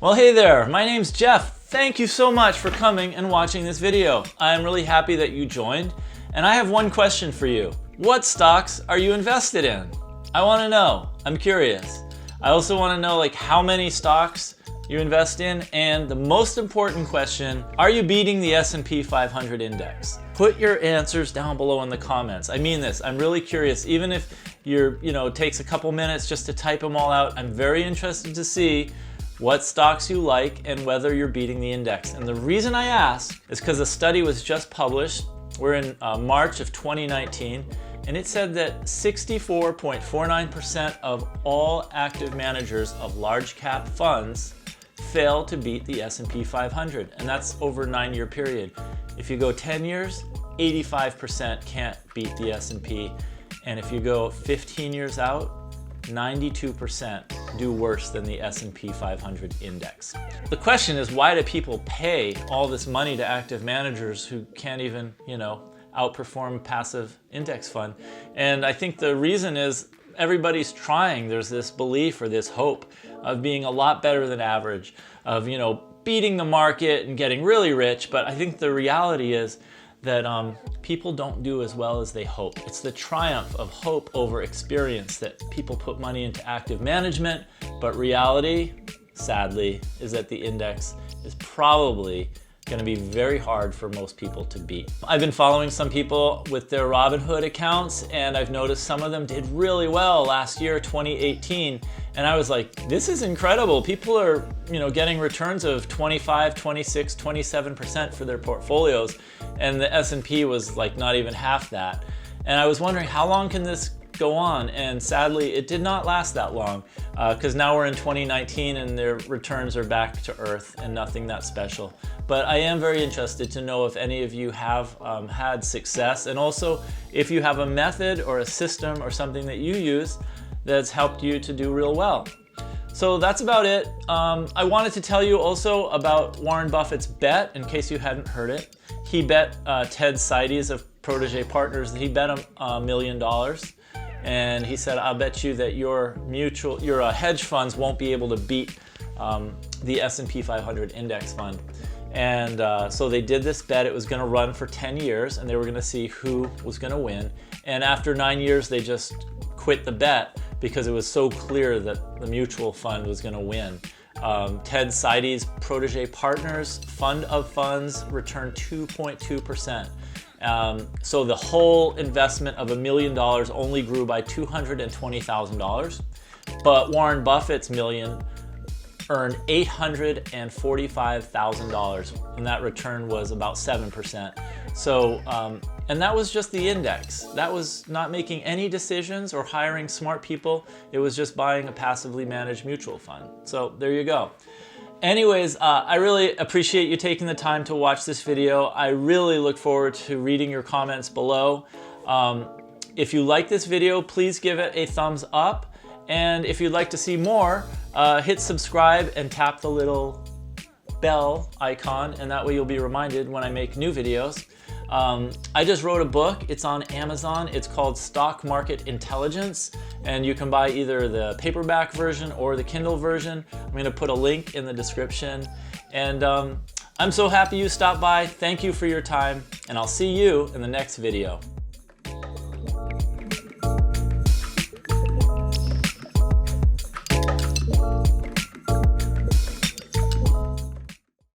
Well, hey there, my name's Jeff. Thank you so much for coming and watching this video. I'm really happy that you joined, and I have one question for you. What stocks are you invested in? I want to know. I'm curious. I also want to know how many stocks you invest in, and the most important question, are you beating the S&P 500 index? Put your answers down below in the comments. I mean this, I'm really curious. Even if it takes a couple minutes just to type them all out, I'm very interested to see what stocks you like and whether you're beating the index. And the reason I ask is because a study was just published. We're in March of 2019, and it said that 64.49% of all active managers of large cap funds fail to beat the S&P 500, and that's over a 9-year period. If you go 10 years, 85% can't beat the S&P, and if you go 15 years out, 92% do worse than the S&P 500 index. The question is, why do people pay all this money to active managers who can't even, outperform a passive index fund? And I think the reason is everybody's trying. There's this belief or this hope of being a lot better than average, of, beating the market and getting really rich. But I think the reality is that people don't do as well as they hope. It's the triumph of hope over experience that people put money into active management, but reality, sadly, is that the index is probably going to be very hard for most people to beat. I've been following some people with their Robinhood accounts, and I've noticed some of them did really well last year, 2018, and I was like, this is incredible. People are, getting returns of 25, 26, 27% for their portfolios, and the S&P was not even half that. And I was wondering, how long can this go on? And sadly, it did not last that long, because now we're in 2019 and their returns are back to earth and nothing that special. But I am very interested to know if any of you have had success, and also if you have a method or a system or something that you use that's helped you to do real well. So that's about it. I wanted to tell you also about Warren Buffett's bet, in case you hadn't heard it. He bet Ted Seides of Protégé Partners, he bet him $1 million. And he said, I'll bet you that your hedge funds won't be able to beat the S&P 500 index fund. And so they did this bet. It was going to run for 10 years, and they were going to see who was going to win. And after 9 years, they just quit the bet because it was so clear that the mutual fund was going to win. Ted Seides' Protégé Partners fund of funds returned 2.2%. So the whole investment of $1 million only grew by $220,000, but Warren Buffett's million earned $845,000, and that return was about 7%. So, and that was just the index. That was not making any decisions or hiring smart people. It was just buying a passively managed mutual fund. So there you go. Anyways, I really appreciate you taking the time to watch this video. I really look forward to reading your comments below. If you like this video, please give it a thumbs up. And if you'd like to see more, hit subscribe and tap the little bell icon, and that way you'll be reminded when I make new videos. I just wrote a book. It's on Amazon. It's called Stock Market Intelligence, and you can buy either the paperback version or the Kindle version. I'm going to put a link in the description. And I'm so happy you stopped by. Thank you for your time, and I'll see you in the next video.